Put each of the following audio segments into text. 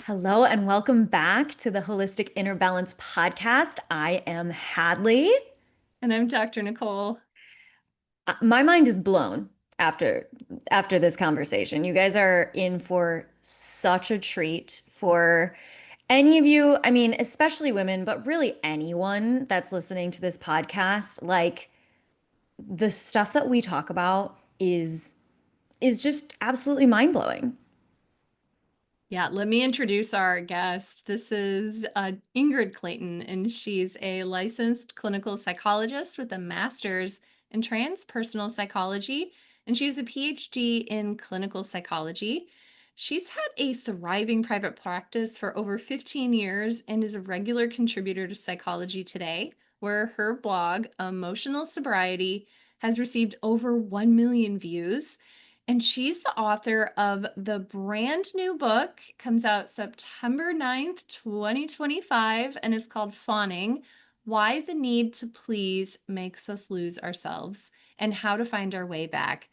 Hello and welcome back to the Holistic Inner Balance podcast. I am Hadlee. And I'm Dr. Nicole. My mind is blown after this conversation. You guys are in for such a treat for any of you, I mean, especially women, but really anyone that's listening to this podcast. Like the stuff that we talk about is just absolutely mind-blowing. Yeah, let me introduce our guest. This is Ingrid Clayton, and she's a licensed clinical psychologist with a master's in transpersonal psychology, and she has a PhD in clinical psychology. She's had a thriving private practice for over 15 years and is a regular contributor to Psychology Today, where her blog, Emotional Sobriety, has received over 1 million views. And she's the author of the brand new book, comes out September 9th, 2025, and it's called Fawning: Why the Need to Please Makes Us Lose Ourselves and How to Find Our Way Back.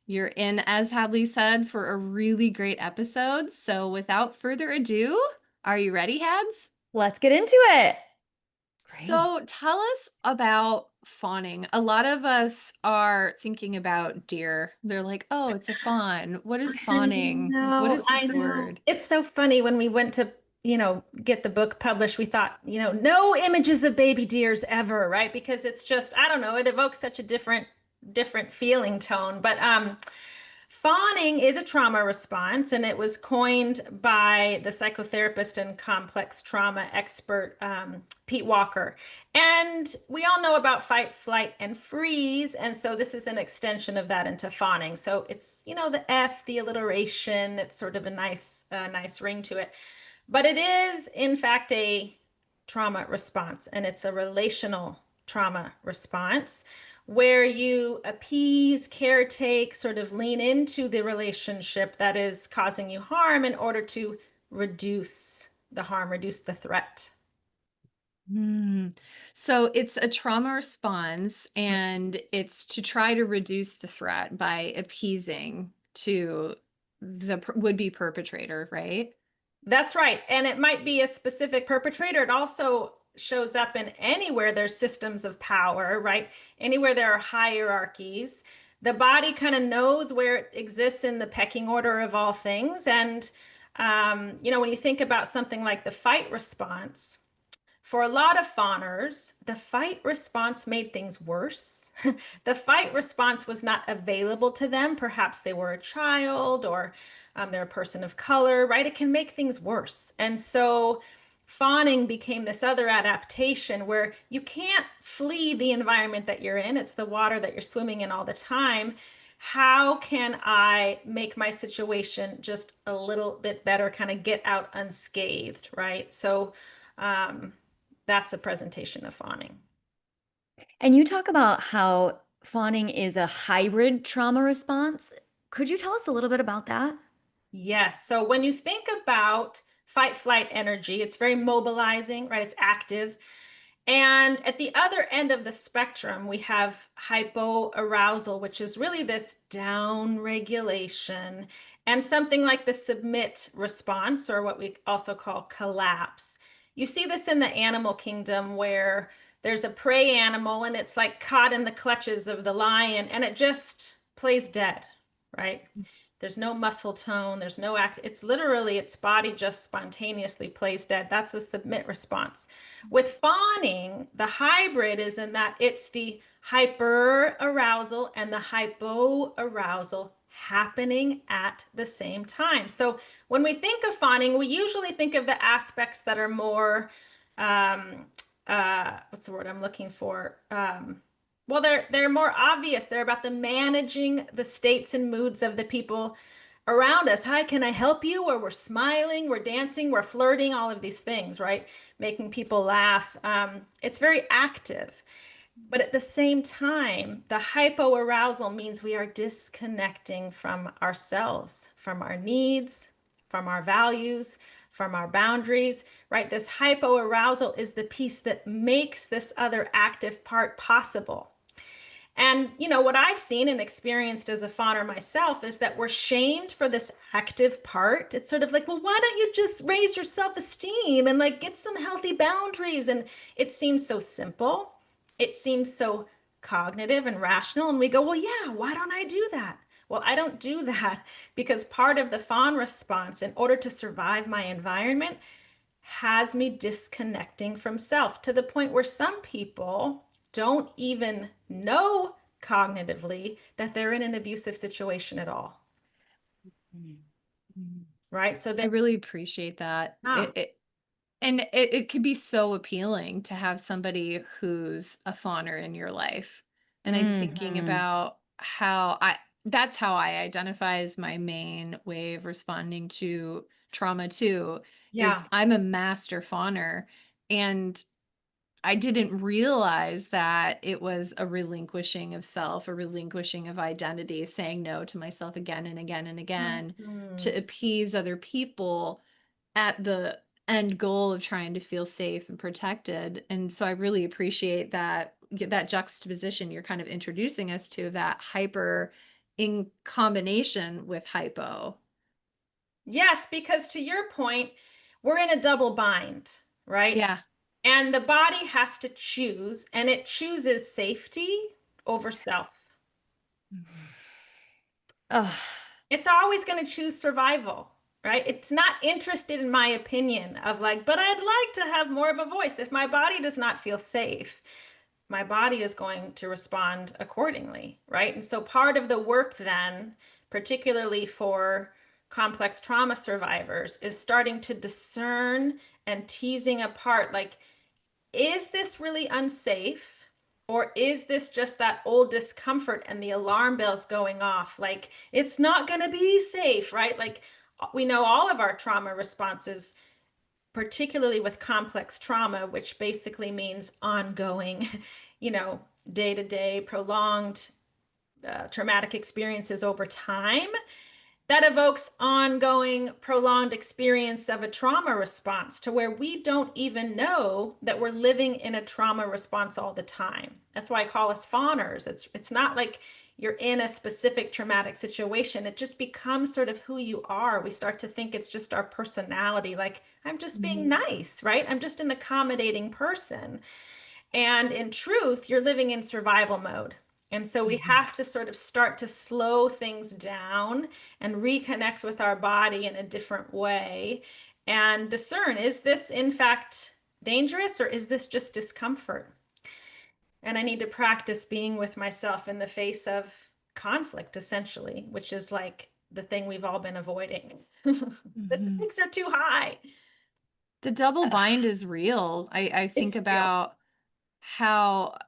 You're in, as Hadley said, for a really great episode. So without further ado, are you ready, Hads? Let's get into it. Great. So tell us about fawning. A lot of us are thinking about deer. They're like, oh, it's a fawn. What is fawning? What is I this know. word? It's so funny when we went to, get the book published, we thought, no images of baby deers ever, right? Because it's just, I don't know, it evokes such a different feeling tone. But fawning is a trauma response, and it was coined by the psychotherapist and complex trauma expert Pete Walker. And we all know about fight, flight, and freeze. And so this is an extension of that into fawning. So it's, the F, the alliteration, it's sort of a nice ring to it. But it is, in fact, a trauma response, and it's a relational trauma response where you appease, caretake, sort of lean into the relationship that is causing you harm in order to reduce the harm, reduce the threat. So it's a trauma response, and it's to try to reduce the threat by appeasing to the would-be perpetrator, right? That's right. And it might be a specific perpetrator. It also shows up in anywhere there's systems of power, right? Anywhere there are hierarchies. The body kind of knows where it exists in the pecking order of all things. And, when you think about something like the fight response, for a lot of fawners, the fight response made things worse. The fight response was not available to them. Perhaps they were a child, or they're a person of color, right? It can make things worse. And so fawning became this other adaptation where you can't flee the environment that you're in. It's the water that you're swimming in all the time. How can I make my situation just a little bit better, kind of get out unscathed, right? So, that's a presentation of fawning. And you talk about how fawning is a hybrid trauma response. Could you tell us a little bit about that? Yes. So when you think about fight flight energy, it's very mobilizing, right? It's active. And at the other end of the spectrum, we have hypoarousal, which is really this down regulation, and something like the submit response, or what we also call collapse. You see this in the animal kingdom where there's a prey animal and it's like caught in the clutches of the lion and it just plays dead, right? There's no muscle tone, there's no act. It's literally its body just spontaneously plays dead. That's the submit response. With fawning, the hybrid is in that it's the hyper arousal and the hypoarousal happening at the same time. So when we think of fawning, we usually think of the aspects that are more, what's the word I'm looking for? Well, they're more obvious. They're about the managing the states and moods of the people around us. Hi, can I help you? Or we're smiling, we're dancing, we're flirting, all of these things, right? Making people laugh. It's very active. But at the same time, the hypoarousal means we are disconnecting from ourselves, from our needs, from our values, from our boundaries, right? This hypoarousal is the piece that makes this other active part possible. And, you know, what I've seen and experienced as a fawner myself is that we're shamed for this active part. It's sort of like, well, why don't you just raise your self-esteem and like get some healthy boundaries? And it seems so simple. It seems so cognitive and rational. And we go, well, yeah, why don't I do that? Well, I don't do that because part of the fawn response, in order to survive my environment, has me disconnecting from self to the point where some people don't even know cognitively that they're in an abusive situation at all. Right. So I they're, really appreciate that. yeah, It could be so appealing to have somebody who's a fawner in your life. And I'm thinking Hmm. about how that's how I identify as my main way of responding to trauma too, is yeah, I'm a master fawner. And I didn't realize that it was a relinquishing of self, a relinquishing of identity, saying no to myself again and again and again to mhm. appease other people at the end goal of trying to feel safe and protected. And so I really appreciate that juxtaposition you're kind of introducing us to, that hyper in combination with hypo. Yes, because to your point, we're in a double bind, right? Yeah. And the body has to choose, and it chooses safety over self. Oh, It's always going to choose survival, right? It's not interested in my opinion of like, but I'd like to have more of a voice. If my body does not feel safe, my body is going to respond accordingly, right? And so part of the work then, particularly for complex trauma survivors, is starting to discern and teasing apart like, is this really unsafe? Or is this just that old discomfort and the alarm bells going off? Like, it's not going to be safe, right? Like, we know all of our trauma responses, particularly with complex trauma, which basically means ongoing, you know, day to day, prolonged traumatic experiences over time, that evokes ongoing prolonged experience of a trauma response to where we don't even know that we're living in a trauma response all the time. That's why I call us fawners. It's not like you're in a specific traumatic situation. It just becomes sort of who you are. We start to think it's just our personality, like I'm just being Mhm. nice, right? I'm just an accommodating person. And in truth, you're living in survival mode. And so we Mhm. have to sort of start to slow things down and reconnect with our body in a different way and discern, is this in fact dangerous or is this just discomfort? And I need to practice being with myself in the face of conflict, essentially, which is like the thing we've all been avoiding. The Mhm. stakes are too high. The double bind ugh, is real. I think It's real. about how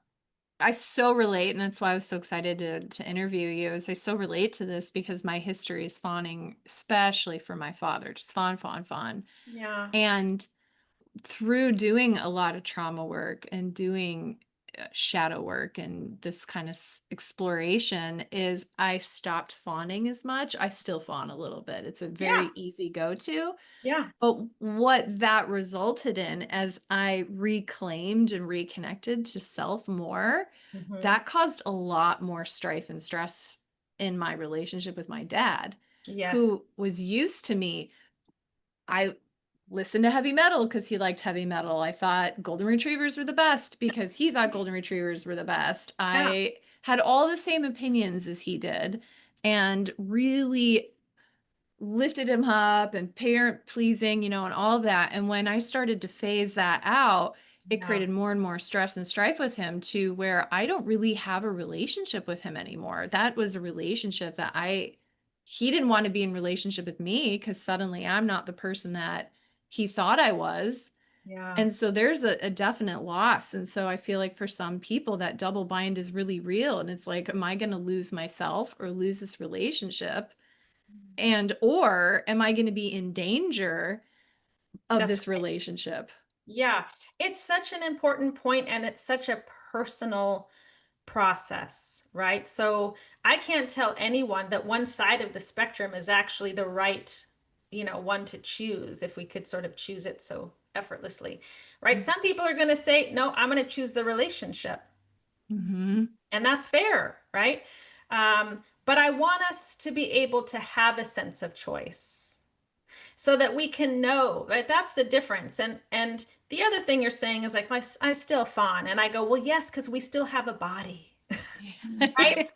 I so relate, and that's why I was so excited to interview you. Is I so relate to this because my history is fawning, especially for my father, just fawn, fawn, fawn. Yeah. And through doing a lot of trauma work and doing shadow work and this kind of exploration, is I stopped fawning as much. I still fawn a little bit. It's a Yeah. very easy go to, Yeah. but what that resulted in, as I reclaimed and reconnected to self more, Mhm. that caused a lot more strife and stress in my relationship with my dad, Yes. who was used to me. I listened to heavy metal because he liked heavy metal. I thought golden retrievers were the best because he thought golden retrievers were the best. Yeah. I had all the same opinions as he did and really lifted him up and parent pleasing, and all of that. And when I started to phase that out, it Yeah. created more and more stress and strife with him, to where I don't really have a relationship with him anymore. That was a relationship that he didn't want to be in relationship with me because suddenly I'm not the person that he thought I was. Yeah. And so there's a definite loss. And so I feel like for some people that double bind is really real. And it's like, am I going to lose myself or lose this relationship? And or am I going to be in danger of That's this right. relationship? Yeah. It's such an important point and it's such a personal process, right? So I can't tell anyone that one side of the spectrum is actually the right, one to choose if we could sort of choose it so effortlessly, right? Mm. Some people are going to say, no, I'm going to choose the relationship. Hmm. And that's fair, right? But I want us to be able to have a sense of choice so that we can know, right? That's the difference. And the other thing you're saying is like, I still fawn. And I go, well, yes, because we still have a body, right?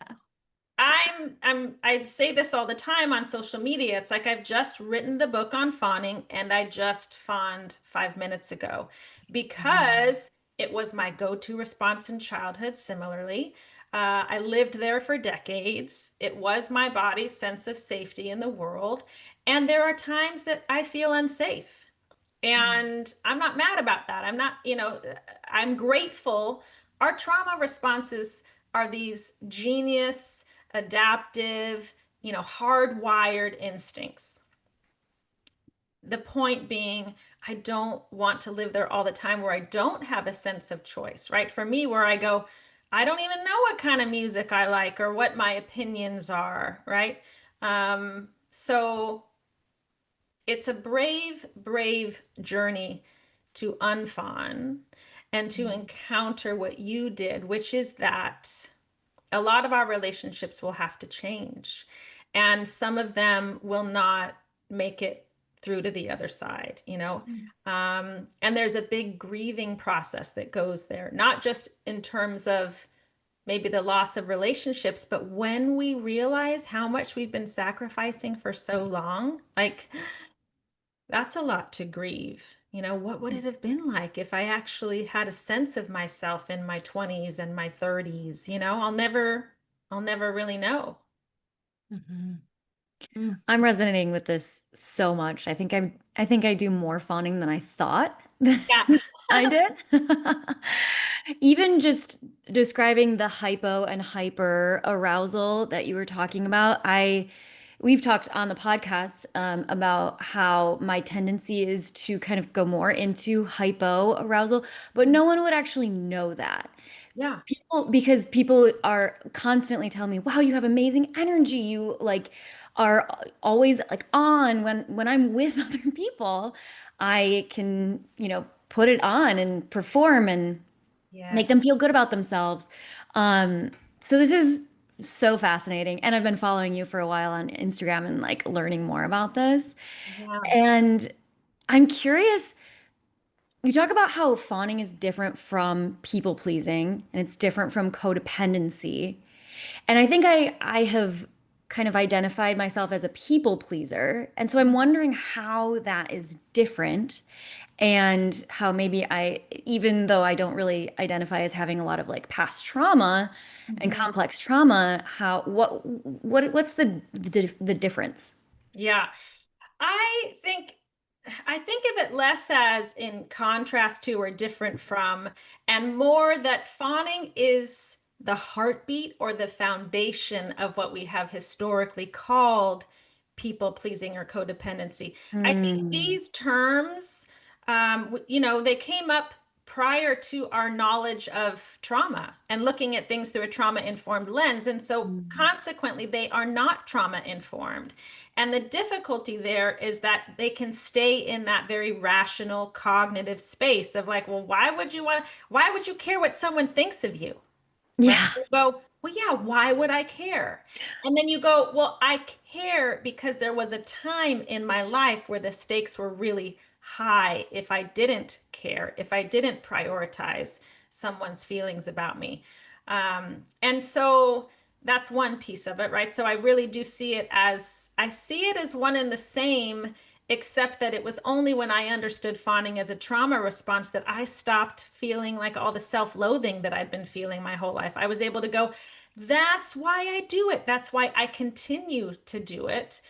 Yeah. I say this all the time on social media. It's like I've just written the book on fawning and I just fawned 5 minutes ago Mm. because it was my go-to response in childhood. Similarly, I lived there for decades. It was my body's sense of safety in the world. And there are times that I feel unsafe. And I'm not mad about that. I'm not, I'm grateful. Our trauma responses are these genius, adaptive, hardwired instincts. The point being, I don't want to live there all the time where I don't have a sense of choice, right? For me, where I go, I don't even know what kind of music I like or what my opinions are, right? So it's a brave, brave journey to unfawn and to encounter what you did, which is that a lot of our relationships will have to change. And some of them will not make it through to the other side, you know? And there's a big grieving process that goes there, not just in terms of maybe the loss of relationships, but when we realize how much we've been sacrificing for so long, like, that's a lot to grieve. What would it have been like if I actually had a sense of myself in my 20s and my 30s? I'll never really know. Mhm. Mm. I'm resonating with this so much. I think I do more fawning than I thought Yeah. I did. Even just describing the hypo and hyper arousal that you were talking about, we've talked on the podcast about how my tendency is to kind of go more into hypo arousal, but no one would actually know that. Yeah. Because people are constantly telling me, "Wow, you have amazing energy. You like are always like on when I'm with other people, I can, put it on and perform and make them Yes. feel good about themselves." Um, so this is so fascinating, and I've been following you for a while on Instagram and like learning more about this. Yeah. And I'm curious, you talk about how fawning is different from people pleasing and it's different from codependency. And I think I have kind of identified myself as a people pleaser. And so I'm wondering how that is different and how maybe even though I don't really identify as having a lot of like past trauma and Mhm. complex trauma, what's the difference? Yeah. I think I think of it less as in contrast to or different from, and more that fawning is the heartbeat or the foundation of what we have historically called people pleasing or codependency. I think Mm, these terms, they came up prior to our knowledge of trauma and looking at things through a trauma informed lens. And so mm. consequently, they are not trauma informed. And the difficulty there is that they can stay in that very rational cognitive space of like, well, why would you care what someone thinks of you? Right? Yeah. You go, well, yeah, why would I care? And then you go, well, I care because there was a time in my life where the stakes were really high if I didn't care, if I didn't prioritize someone's feelings about me. And so that's one piece of it, right? So I really do I see it as one and the same, except that it was only when I understood fawning as a trauma response that I stopped feeling like all the self-loathing that I'd been feeling my whole life. I was able to go, that's why I do it. That's why I continue to do it.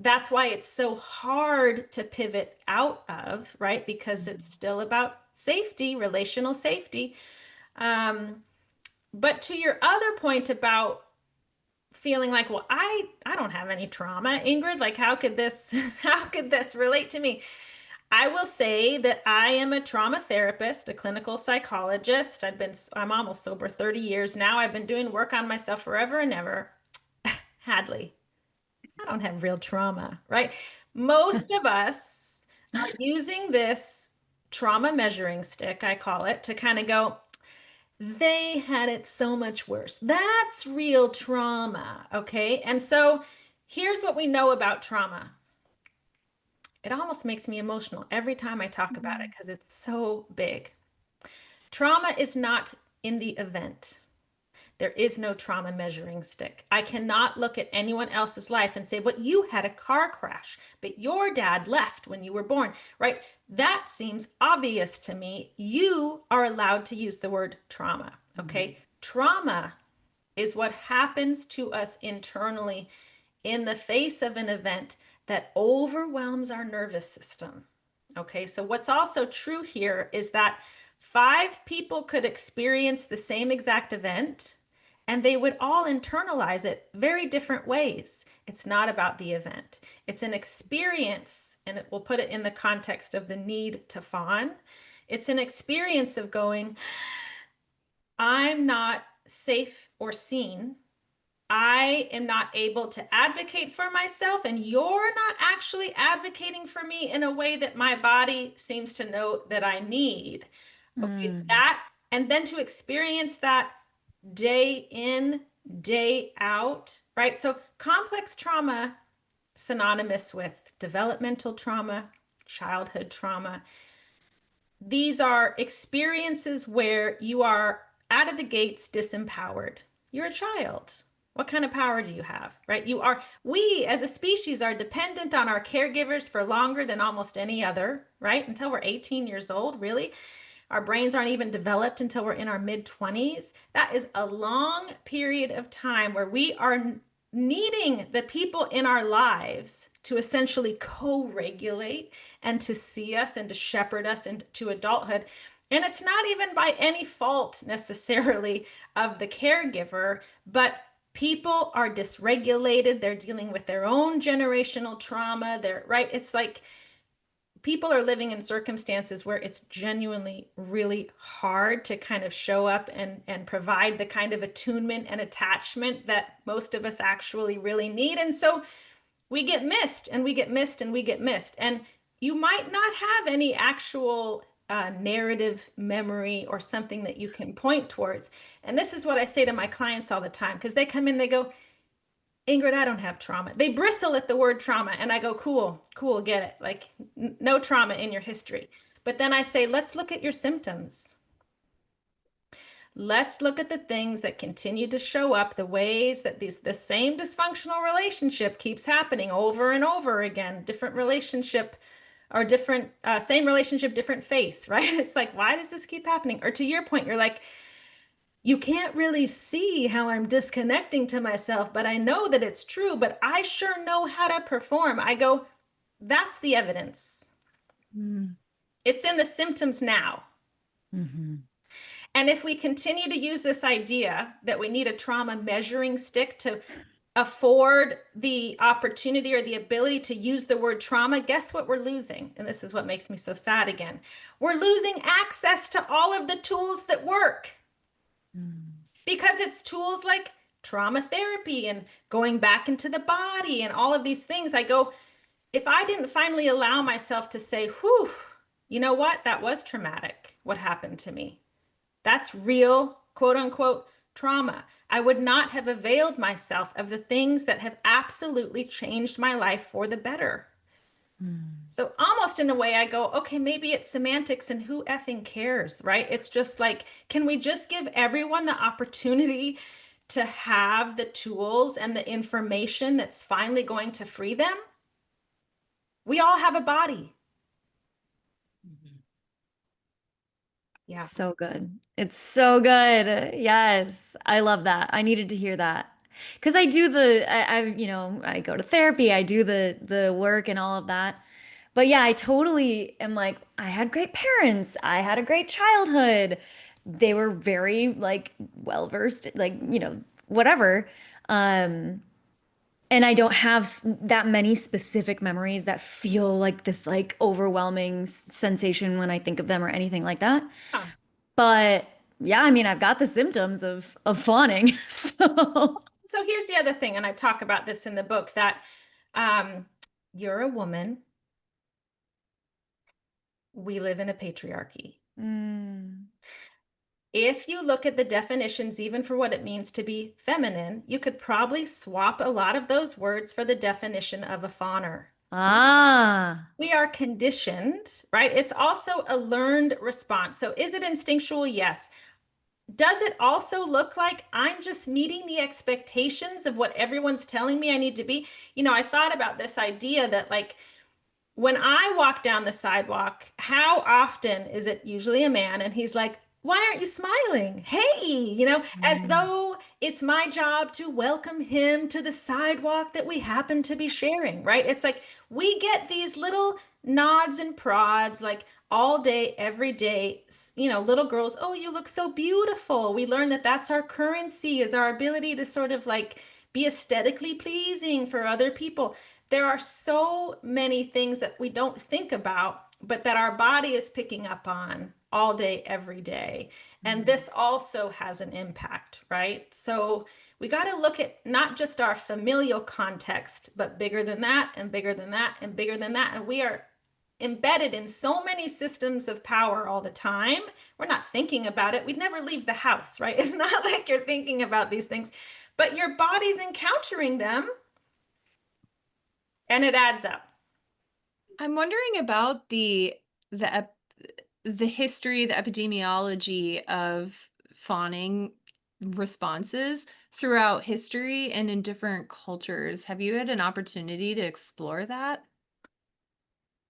That's why it's so hard to pivot out of, right? Because it's still about safety, relational safety. Um, but to your other point about feeling like, well, I don't have any trauma, Ingrid, like how could this how could this relate to me? I will say that I am a trauma therapist, a clinical psychologist. I'm almost sober 30 years now. I've been doing work on myself forever and ever. Hadlee, I don't have real trauma, right? Most of us are using this trauma measuring stick, I call it, to kind of go, they had it so much worse. That's real trauma. Okay. And so here's what we know about trauma. It almost makes me emotional every time I talk about it because it's so big. Trauma is not in the event. There is no trauma measuring stick. I cannot look at anyone else's life and say, but you had a car crash, but your dad left when you were born, right? That seems obvious to me. You are allowed to use the word trauma, okay? Trauma is what happens to us internally in the face of an event that overwhelms our nervous system. Okay, so what's also true here is that 5 people could experience the same exact event and they would all internalize it very different ways. It's not about the event, it's an experience, and we'll put it in the context of the need to fawn. It's an experience of going, I'm not safe or seen. I am not able to advocate for myself, and you're not actually advocating for me in a way that my body seems to know that I need. Okay, Mm. that, and then to experience that day in, day out, right? So complex trauma, synonymous with developmental trauma, childhood trauma. These are experiences where you are out of the gates disempowered. You're a child. What kind of power do you have, right? We as a species are dependent on our caregivers for longer than almost any other, right? Until we're 18 years old, really. Our brains aren't even developed until we're in our mid 20s. That is a long period of time where we are needing the people in our lives to essentially co-regulate and to see us and to shepherd us into adulthood. And it's not even by any fault necessarily of the caregiver, but people are dysregulated. They're dealing with their own generational trauma. They're right. It's like people are living in circumstances where it's genuinely really hard to kind of show up and provide the kind of attunement and attachment that most of us actually really need. And so we get missed and we get missed and we get missed. And you might not have any actual narrative memory or something that you can point towards. And this is what I say to my clients all the time because they come in, they go, Ingrid, I don't have trauma. They bristle at the word trauma, and I go, cool, cool, get it. Like, no trauma in your history. But then I say, let's look at your symptoms. Let's look at the things that continue to show up, the ways that the same dysfunctional relationship keeps happening over and over again. Different relationship or different, same relationship, different face, right? It's like, why does this keep happening? Or to your point, you're like, you can't really see how I'm disconnecting to myself, but I know that it's true, but I sure know how to perform. I go, that's the evidence. Mm. It's in the symptoms now. Mhm. And if we continue to use this idea that we need a trauma measuring stick to afford the opportunity or the ability to use the word trauma, guess what we're losing? And this is what makes me so sad again. We're losing access to all of the tools that work. Mm. Because it's tools like trauma therapy and going back into the body and all of these things. I go, if I didn't finally allow myself to say, whew, you know what? That was traumatic. What happened to me? That's real, quote unquote, trauma. I would not have availed myself of the things that have absolutely changed my life for the better. Mm. So almost in a way, I go, okay, maybe it's semantics and who effing cares, right? It's just like, can we just give everyone the opportunity to have the tools and the information that's finally going to free them? We all have a body. Yeah. So good. It's so good. Yes. I love that. I needed to hear that. Because I go to therapy, I do the work and all of that. But yeah, I totally am like, I had great parents. I had a great childhood. They were very like well versed, like, whatever. Um, and I don't have that many specific memories that feel like this like overwhelming sensation when I think of them or anything like that. Huh. But yeah, I mean, I've got the symptoms of fawning. So, So here's the other thing, and I talk about this in the book that um, you're a woman. We live in a patriarchy. mm, if you look at the definitions, even for what it means to be feminine, you could probably swap a lot of those words for the definition of a fawner. Ah. We are conditioned, right? It's also a learned response. So is it instinctual? Yes. Does it also look like I'm just meeting the expectations of what everyone's telling me I need to be? I thought about this idea that, like, when I walk down the sidewalk, how often is it usually a man and he's like, why aren't you smiling? Hey, as Mm. though it's my job to welcome him to the sidewalk that we happen to be sharing, right? It's like we get these little nods and prods, like all day, every day. Little girls, oh, you look so beautiful. We learn that that's our currency, is our ability to sort of like be aesthetically pleasing for other people. There are so many things that we don't think about, but that our body is picking up on all day, every day. And Mm. this also has an impact, right? So we got to look at not just our familial context, but bigger than that, and bigger than that, and bigger than that. And we are embedded in so many systems of power all the time. We're not thinking about it. We'd never leave the house, right? It's not like you're thinking about these things, but your body's encountering them, and it adds up. I'm wondering about the ep the history, the epidemiology of fawning responses throughout history and in different cultures. Have you had an opportunity to explore that?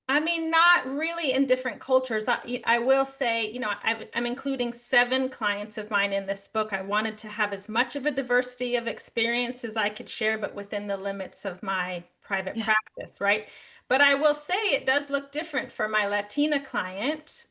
I mean, not really in different cultures. I will say, I'm including 7 clients of mine in this book. I wanted to have as much of a diversity of experience as I could share, but within the limits of my private Yeah. practice, right? But I will say it does look different for my Latina client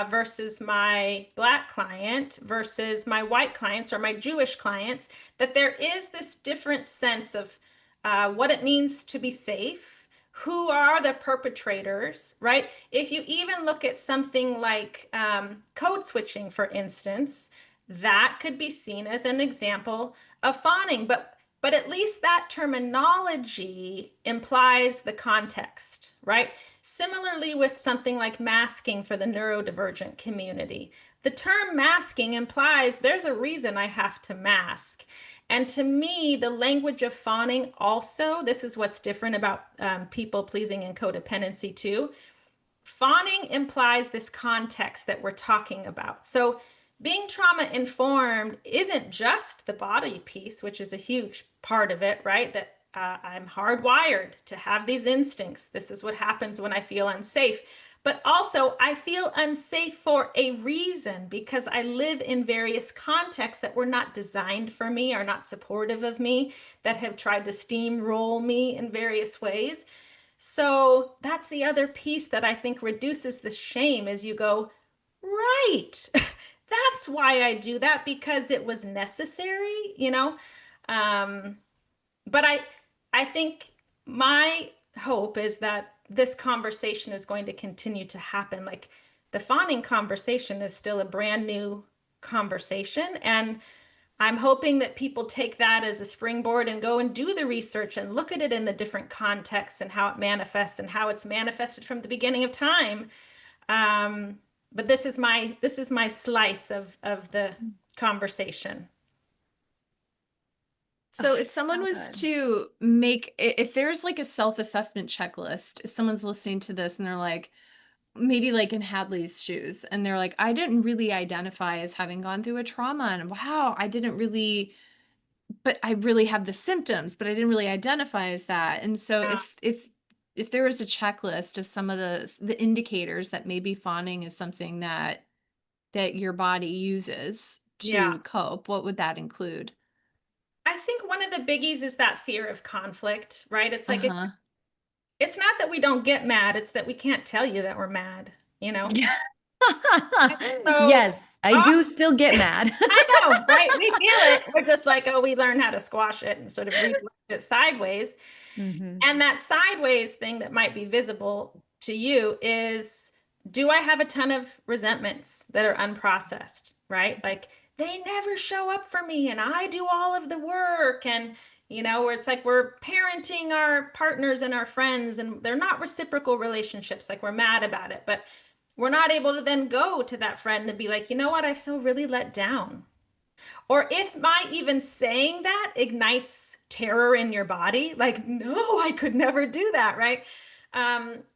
versus my Black client versus my white clients or my Jewish clients, that there is this different sense of what it means to be safe, who are the perpetrators, right? If you even look at something like code switching, for instance, that could be seen as an example of fawning, but at least that terminology implies the context, right? Similarly, with something like masking for the neurodivergent community, the term masking implies there's a reason I have to mask. And to me, the language of fawning also, this is what's different about people pleasing and codependency too. Fawning implies this context that we're talking about. So being trauma informed isn't just the body piece, which is a huge part of it, right? That I'm hardwired to have these instincts. This is what happens when I feel unsafe. But also, I feel unsafe for a reason, because I live in various contexts that were not designed for me, are not supportive of me, that have tried to steamroll me in various ways. So that's the other piece that I think reduces the shame, is you go, right, that's why I do that, because it was necessary. Um, but I think my hope is that this conversation is going to continue to happen. Like, the fawning conversation is still a brand new conversation, and I'm hoping that people take that as a springboard and go and do the research and look at it in the different contexts and how it manifests and how it's manifested from the beginning of time. Um, but this is my slice of the conversation. So Oh, if it's someone so was good. to make, if there's like a self-assessment checklist, if someone's listening to this and they're like, maybe like in Hadley's shoes, and they're like, I didn't really identify as having gone through a trauma, and wow, I didn't really, but I really have the symptoms, but I didn't really identify as that. And so Yeah. if there was a checklist of some of the indicators that maybe fawning is something that your body uses Yeah. to cope, what would that include? I think one of the biggies is that fear of conflict, right? It's like Uh-huh. it's not that we don't get mad, it's that we can't tell you that we're mad, you know? Yeah. So Yes, I do often, still get mad. I know, right? We feel it. We're just like, oh, we learn how to squash it and sort of redirect it sideways. Hmm. And that sideways thing that might be visible to you is, do I have a ton of resentments that are unprocessed, right? Like, they never show up for me and I do all of the work. And, where it's like we're parenting our partners and our friends and they're not reciprocal relationships, like we're mad about it. But We're not able to then go to that friend and be like, you know what, I feel really let down. Or if my even saying that ignites terror in your body, like, no, I could never do that, right?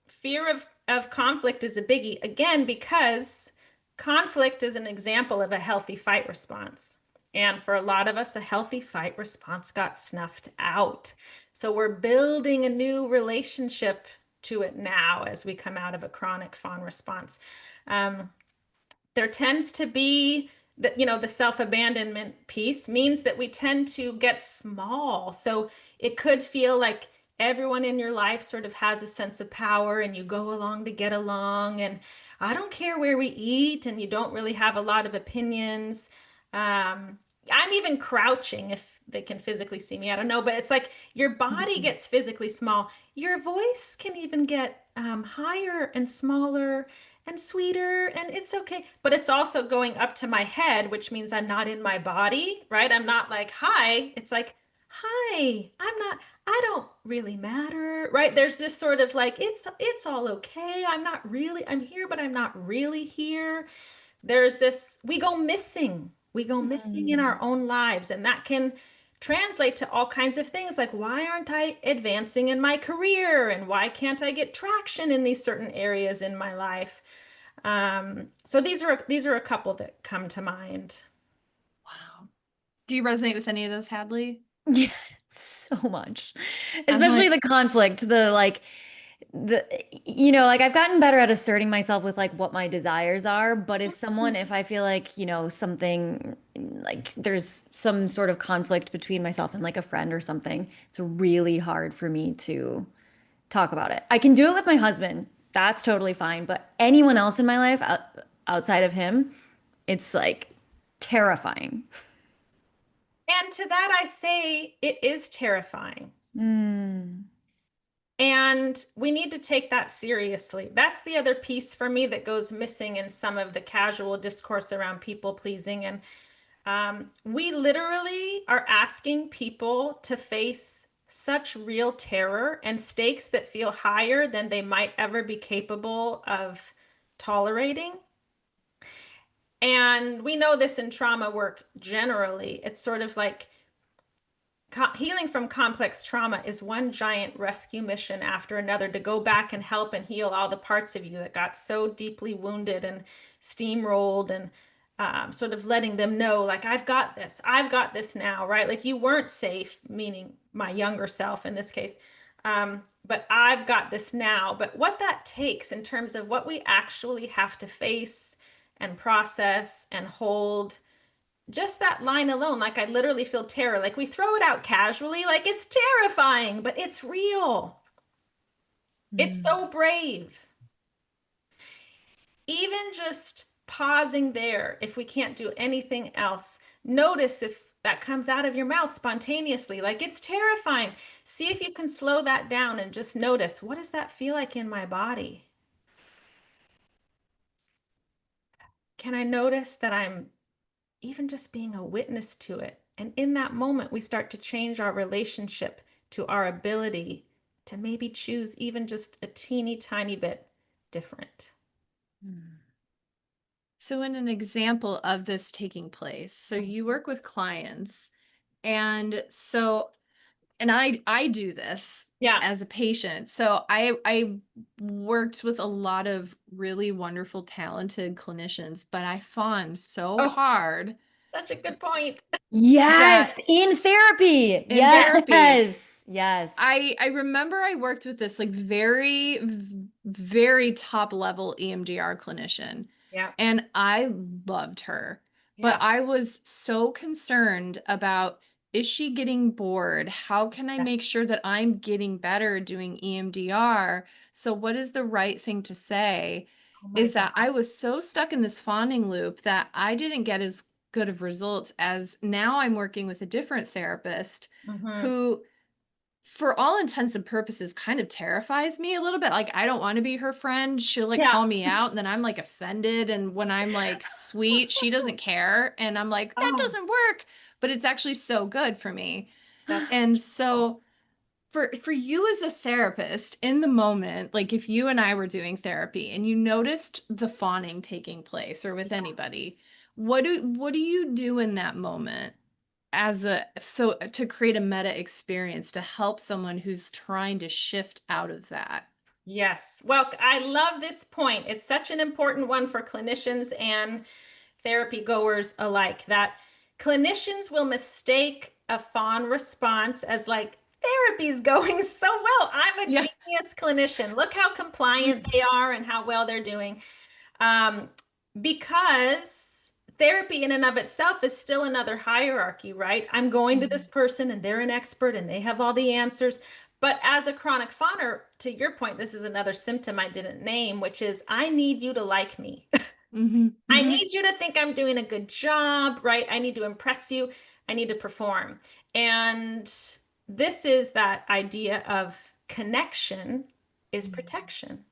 Fear of conflict is a biggie, again, because conflict is an example of a healthy fight response. And for a lot of us, a healthy fight response got snuffed out. So we're building a new relationship to it now as we come out of a chronic fawn response. Um, there tends to be the self-abandonment piece means that we tend to get small. So it could feel like everyone in your life sort of has a sense of power and you go along to get along, and I don't care where we eat, and you don't really have a lot of opinions. I'm even crouching if they can physically see me. I don't know, but it's like your body gets physically small. Your voice can even get higher and smaller and sweeter, and it's okay. But it's also going up to my head, which means I'm not in my body, right? I'm not like, hi. It's like, hi, I don't really matter, right? There's this sort of like, it's all okay. I'm here, but I'm not really here. There's this, we go missing in our Mm. own lives, and that can translate to all kinds of things like, why aren't I advancing in my career, and why can't I get traction in these certain areas in my life? So these are a couple that come to mind. Wow. Do you resonate with any of those, Hadley? Yeah, so much. I'm Especially like, the conflict, the like the like I've gotten better at asserting myself with like what my desires are, but if I feel like, something like there's some sort of conflict between myself and like a friend or something, it's really hard for me to talk about it. I can do it with my husband. That's totally fine, but anyone else in my life outside of him, it's like terrifying. And to that I say it is terrifying. Mm. And we need to take that seriously. That's the other piece for me that goes missing in some of the casual discourse around people pleasing. And we literally are asking people to face such real terror and stakes that feel higher than they might ever be capable of tolerating. And we know this in trauma work generally. It's sort of like healing from complex trauma is one giant rescue mission after another to go back and help and heal all the parts of you that got so deeply wounded and steamrolled, and sort of letting them know, like, I've got this now, right? Like, you weren't safe, meaning my younger self in this case, but I've got this now. But what that takes in terms of what we actually have to face and process and hold, just that line alone, like, I literally feel terror. Like, we throw it out casually, like it's terrifying, but it's real. It's Mm. so brave. Even just pausing there, if we can't do anything else, notice if that comes out of your mouth spontaneously. Like, it's terrifying. See if you can slow that down and just notice, what does that feel like in my body? Can I notice that I'm even just being a witness to it? And in that moment, we start to change our relationship to our ability to maybe choose even just a teeny tiny bit different. Mm. so in an example of this taking place, so you work with clients, and I do this Yeah. as a patient. So I worked with a lot of really wonderful, talented clinicians, but I fawned so Oh, hard such a good point. that Yes, in therapy. in therapy, Yes. Yes. I remember I worked with this like very top level EMDR clinician, Yeah. and I loved her. But Yeah. I was so concerned about, is she getting bored? How can I Yeah. make sure that I'm getting better doing EMDR? So what is the right thing to say? Oh my Is God. that I was so stuck in this fawning loop that I didn't get as good of results as now I'm working with a different therapist Hmm. who, for all intents and purposes, kind of terrifies me a little bit. Like, I don't want to be her friend. She'll like Yeah. call me out and then I'm like offended. And when I'm like sweet, she doesn't care. And I'm like, that Oh, doesn't work. But it's actually so good for me. that's And so wonderful. For you as a therapist in the moment, like if you and I were doing therapy and you noticed the fawning taking place or with anybody, what do you do in that moment as a so to create a meta experience to help someone who's trying to shift out of that? Yes. Well, I love this point. It's such an important one for clinicians and therapy goers alike, that clinicians will mistake a fawn response as like, therapy's going so well. I'm a Yeah. genius clinician. Look how compliant they are and how well they're doing. Um, because therapy in and of itself is still another hierarchy, right? I'm going to this person and they're an expert and they have all the answers. But as a chronic fawner, to your point, this is another symptom I didn't name, which is I need you to like me. Mm-hmm. I Mm-hmm. need you to think I'm doing a good job, right? I need to impress you. I need to perform. And this is that idea of connection is protection.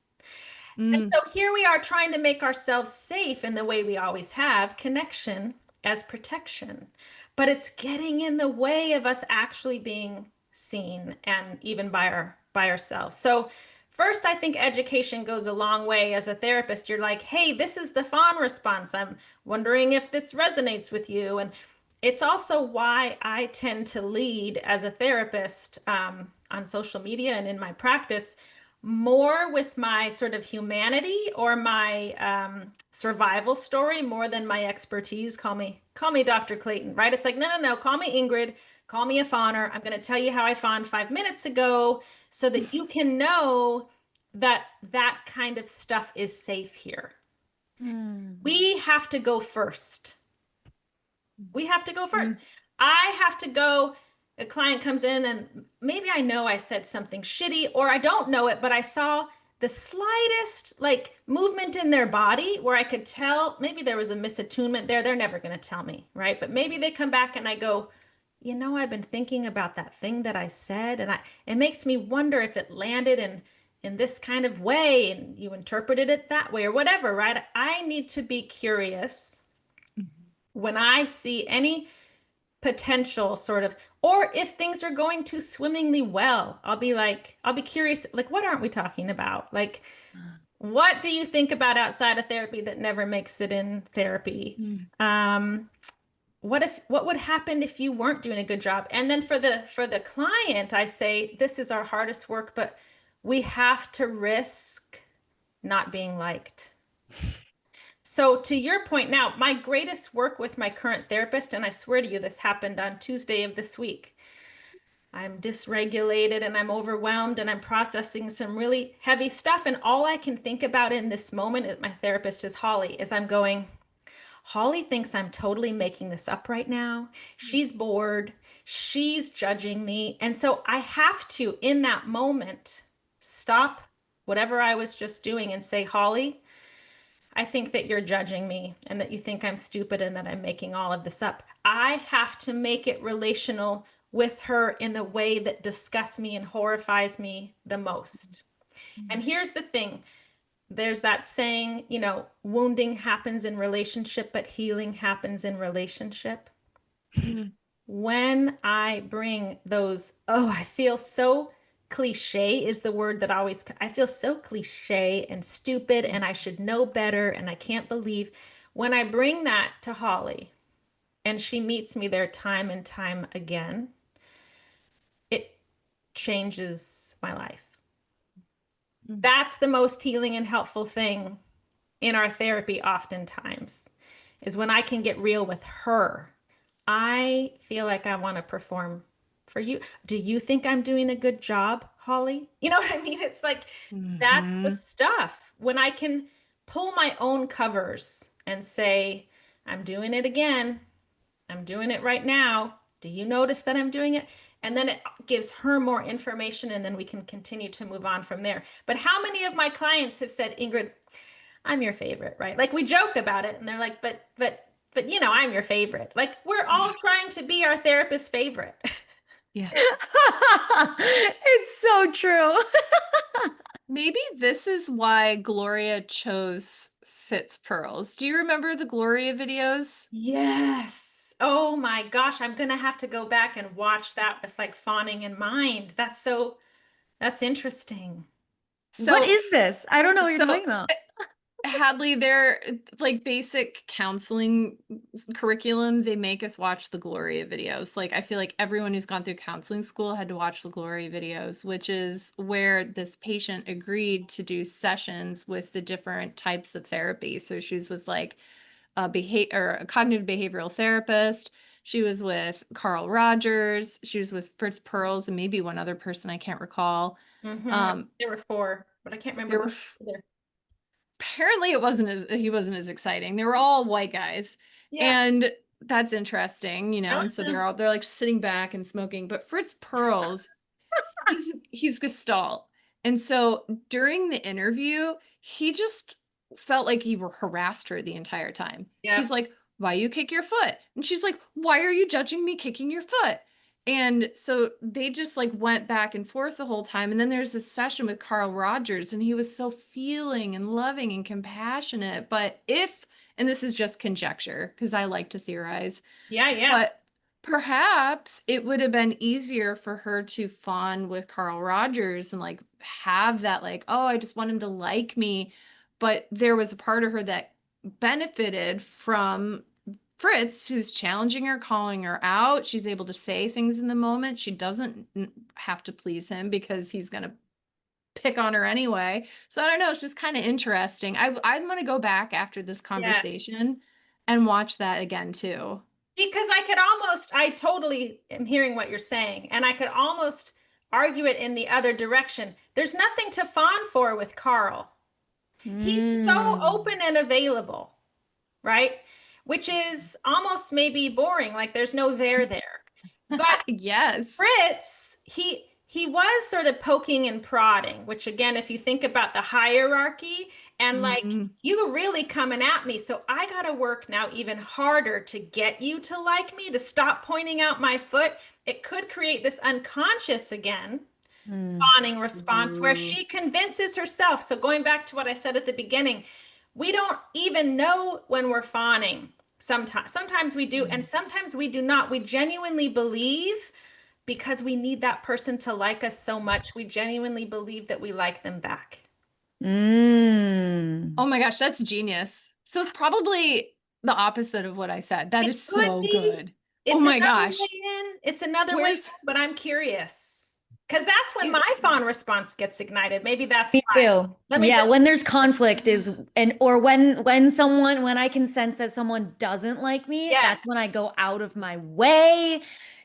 And Mm. so here we are trying to make ourselves safe in the way we always have, connection as protection. But it's getting in the way of us actually being seen and even by ourselves. So first, I think education goes a long way. As a therapist, you're like, hey, this is the fawn response. I'm wondering if this resonates with you. And it's also why I tend to lead as a therapist on social media and in my practice more with my sort of humanity or my survival story more than my expertise. Call me Dr. Clayton, right? It's like, no, no, no, call me Ingrid, call me a fawner. I'm going to tell you how I fawned 5 minutes ago so that you can know that that kind of stuff is safe here. We have to go first. We have to go first. Mm. I have to go. A client comes in and maybe I know I said something shitty or I don't know it, but I saw the slightest like movement in their body where I could tell maybe there was a misattunement there. They're never going to tell me, right? But maybe they come back and I go, you know, I've been thinking about that thing that I said, and it makes me wonder if it landed in this kind of way and you interpreted it that way or whatever, right? I need to be curious when I see any potential sort of, or if things are going too swimmingly well, I'll be curious, like, what aren't we talking about? Like, what do you think about outside of therapy that never makes it in therapy? Mm. What would happen if you weren't doing a good job? And then for the client, I say, this is our hardest work, but we have to risk not being liked. So to your point now, my greatest work with my current therapist, and I swear to you, this happened on Tuesday of this week. I'm dysregulated and I'm overwhelmed and I'm processing some really heavy stuff. And all I can think about in this moment, my therapist is Holly, is I'm going, Holly thinks I'm totally making this up right now. She's bored. She's judging me. And so I have to, in that moment, stop whatever I was just doing and say, Holly, I think that you're judging me and that you think I'm stupid and that I'm making all of this up. I have to make it relational with her in the way that disgusts me and horrifies me the most. And here's the thing. There's that saying, you know, wounding happens in relationship, but healing happens in relationship. Mm. When I bring those, oh, I feel so cliche is the word that always, I feel so cliche and stupid and I should know better and I can't believe when I bring that to Holly and she meets me there time and time again, it changes my life. That's the most healing and helpful thing in our therapy oftentimes is when I can get real with her. I feel like I want to perform for you. Do you think I'm doing a good job, Holly? You know what I mean? It's like that's the Mhm. stuff when I can pull my own covers and say, I'm doing it again. I'm doing it right now. Do you notice that I'm doing it? And then it gives her more information and then we can continue to move on from there. But how many of my clients have said, Ingrid, I'm your favorite, right? Like we joke about it and they're like, but you know, I'm your favorite. Like we're all trying to be our therapist's favorite. Yeah. It's so true. Maybe this is why Gloria chose Fitz Pearls. Do you remember the Gloria videos? Yes. Oh my gosh, I'm gonna have to go back and watch that with like fawning in mind. That's interesting. What So, is this? I don't know what you're so talking about. Hadley, their like basic counseling curriculum, they make us watch the Gloria videos. Like I feel like everyone who's gone through counseling school had to watch the Gloria videos, which is where this patient agreed to do sessions with the different types of therapy. So she was with like a cognitive behavioral therapist. She was with Carl Rogers. She was with Fritz Perls and maybe one other person I can't recall. Mm-hmm. Um, There were four, but I can't there remember were who either. apparently he wasn't as exciting. They were all white guys. Yeah. And that's interesting, That and was so them. they're like sitting back and smoking. But Fritz Perls, he's Gestalt. And so during the interview, he just felt like he harassed her the entire time. Yeah. He's like, "Why you kick your foot?" And she's like, "Why are you judging me kicking your foot?" And so they just like went back and forth the whole time. And then there's this session with Carl Rogers, and he was so feeling and loving and compassionate. But if, and this is just conjecture because I like to theorize, Yeah, yeah. but perhaps it would have been easier for her to fawn with Carl Rogers and like have that, like, oh, I just want him to like me. But there was a part of her that benefited from Fritz, who's challenging her, calling her out. She's able to say things in the moment. She doesn't have to please him because he's going to pick on her anyway. So I don't know. It's just kind of interesting. I'm going to go back after this Yes. conversation and watch that again too. Because I totally am hearing what you're saying, and I could almost argue it in the other direction. There's nothing to fawn for with Carl. He's so Mm. open and available, right? Which is almost maybe boring, like there's no there. But Yes. Fritz, he was sort of poking and prodding, which again, if you think about the hierarchy and like Mm, you really coming at me, so I got to work now even harder to get you to like me, to stop pointing out my foot. It could create this unconscious again Mm. fawning response where ooh, she convinces herself. So going back to what I said at the beginning, we don't even know when we're fawning. Sometimes we do, and Mm. sometimes we do not. We genuinely believe because we need that person to like us so much. We genuinely believe that we like them back. Mm. oh my gosh, that's genius. So it's probably the opposite of what I said. That It is could so be. good. Oh It's my another way gosh. in. It's another way in, Where's but I'm curious. Because that's when is my fawn response gets ignited. Maybe that's Me why. too. Let me Yeah, just. when there's conflict is and or when I can sense that someone doesn't like me, Yes. that's when I go out of my way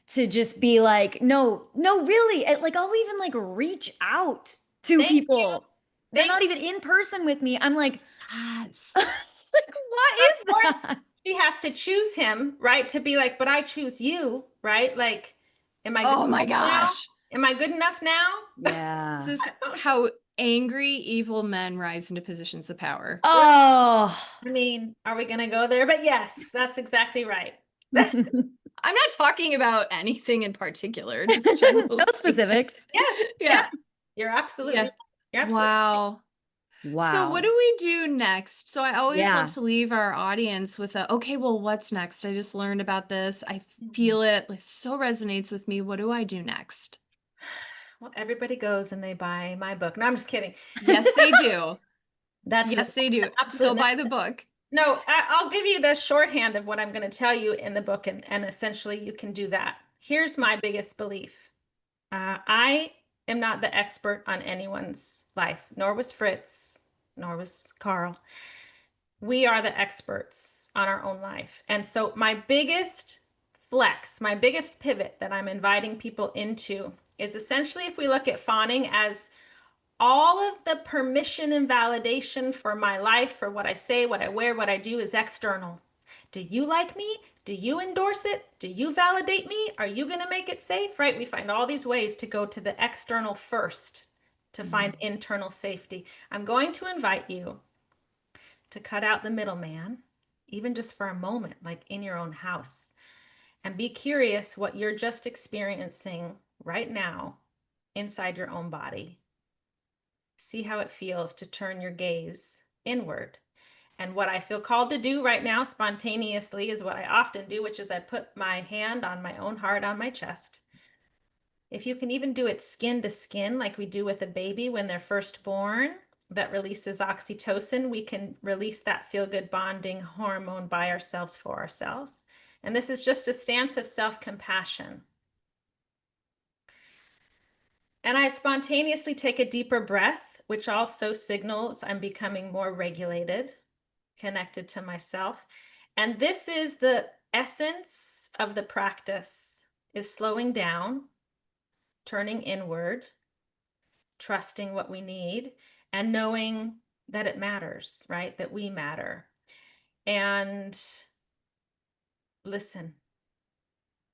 to just be like, no, no, really. Like I'll even like reach out to Thank you. people. They're Thank not even in person with me. I'm like, yes. like, what Of is course, that? she has to choose him, right? To be like, but I choose you, right? Like, am I good Oh my enough now? gosh. Am I good enough now? This Yeah. is how angry, evil men rise into positions of power. Oh. I mean, are we going to go there? But yes, that's exactly right. I'm not talking about anything in particular, just general No statement. specifics. Yes, Yeah. yes, you're absolutely, Yeah. you're absolutely. Wow. So what Wow. do we do next? So I always love Yeah. to leave our audience with a, okay, well, what's next? I just learned about this. I Mhm. feel it. It so resonates with me. What do I do next? Well, everybody goes and they buy my book. No, I'm just kidding. Yes, they do. That's the Yes, they do. Go absolute. buy the book. No, I'll give you the shorthand of what I'm going to tell you in the book, and essentially you can do that. Here's my biggest belief. I am not the expert on anyone's life, nor was Fritz, nor was Carl. We are the experts on our own life. And so my biggest flex, my biggest pivot that I'm inviting people into is essentially if we look at fawning as all of the permission and validation for my life, for what I say, what I wear, what I do is external. Do you like me? Do you endorse it? Do you validate me? Are you going to make it safe? Right? We find all these ways to go to the external first to find internal safety. I'm going to invite you to cut out the middleman, even just for a moment, like in your own house, and be curious what you're just experiencing right now inside your own body. See how it feels to turn your gaze inward And what I feel called to do right now spontaneously is what I often do, which is I put my hand on my own heart on my chest. If you can even do it skin to skin, like we do with a baby when they're first born, that releases oxytocin, we can release that feel-good bonding hormone by ourselves for ourselves. And this is just a stance of self-compassion. And I spontaneously take a deeper breath, which also signals I'm becoming more regulated, connected to myself. And this is the essence of the practice, is slowing down, turning inward, trusting what we need, and knowing that it matters, right? That we matter. And listen.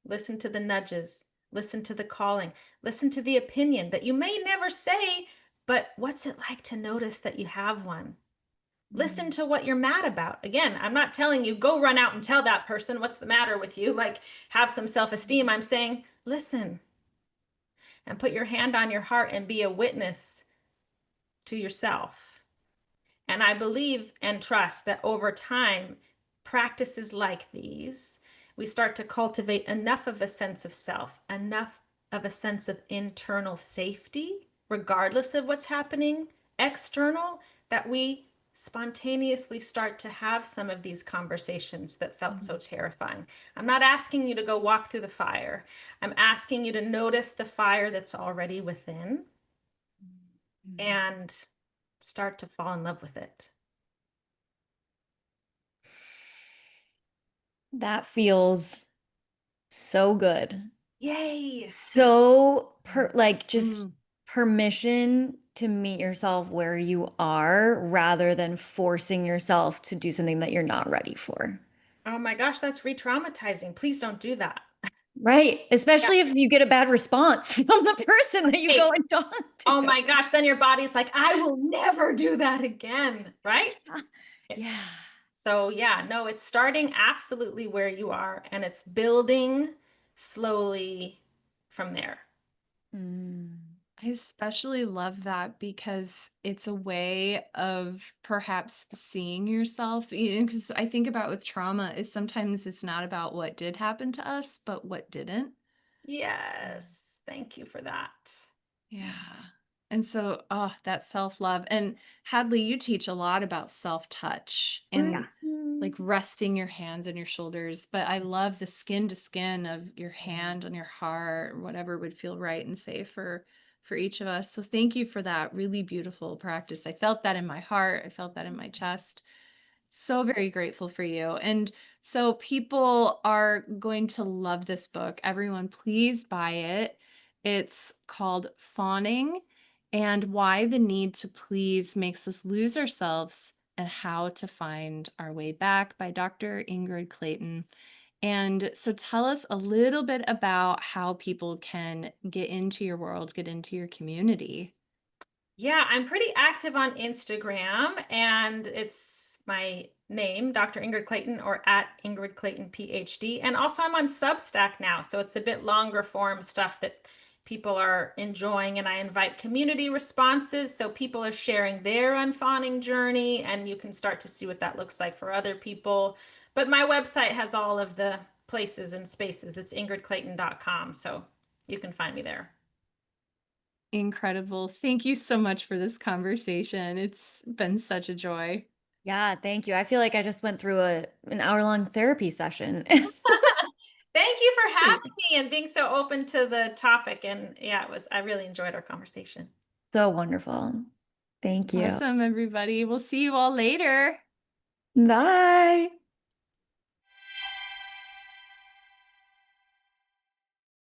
Listen to the nudges. Listen to the calling. Listen to the opinion that you may never say, but what's it like to notice that you have one? Listen to what you're mad about. Again, I'm not telling you go run out and tell that person what's the matter with you, like have some self-esteem. I'm saying listen and put your hand on your heart and be a witness to yourself. And I believe and trust that over time, practices like these, we start to cultivate enough of a sense of self, enough of a sense of internal safety, regardless of what's happening external, that we spontaneously start to have some of these conversations that felt so terrifying. I'm not asking you to go walk through the fire. I'm asking you to notice the fire that's already within and start to fall in love with it. That feels so good. Yay. So like just permission to meet yourself where you are rather than forcing yourself to do something that you're not ready for. Oh my gosh, that's re-traumatizing. Please don't do that. Right. Yeah. Especially if you get a bad response from the person that you Hey, go and talk oh to. my gosh, then your body's like, I will never do that again, right? Yeah. So yeah, no, it's starting absolutely where you are and it's building slowly from there. I especially love that because it's a way of perhaps seeing yourself. Because I think about with trauma is sometimes it's not about what did happen to us, but what didn't. Yes, thank you for that. Yeah. And so, oh, that self-love. And Hadlee, you teach a lot about self-touch and like resting your hands on your shoulders. But I love the skin to skin of your hand on your heart, or whatever would feel right and safe for each of us. So thank you for that really beautiful practice. I felt that in my heart. I felt that in my chest. So very grateful for you. And so people are going to love this book. Everyone, please buy it. It's called Fawning and Why the Need to Please Makes Us Lose Ourselves and How to Find Our Way Back by Dr. Ingrid Clayton. And so tell us a little bit about how people can get into your world, get into your community. Yeah, I'm pretty active on Instagram and it's my name, Dr. Ingrid Clayton, or at Ingrid Clayton PhD. And also I'm on Substack now, so it's a bit longer form stuff that people are enjoying. And I invite community responses. So people are sharing their unfawning journey and you can start to see what that looks like for other people. But my website has all of the places and spaces. It's ingridclayton.com. So you can find me there. Incredible. Thank you so much for this conversation. It's been such a joy. Yeah, thank you. I feel like I just went through an hour-long therapy session. Thank you for having me and being so open to the topic. And yeah, I really enjoyed our conversation. So wonderful. Thank you. Awesome, everybody. We'll see you all later. Bye.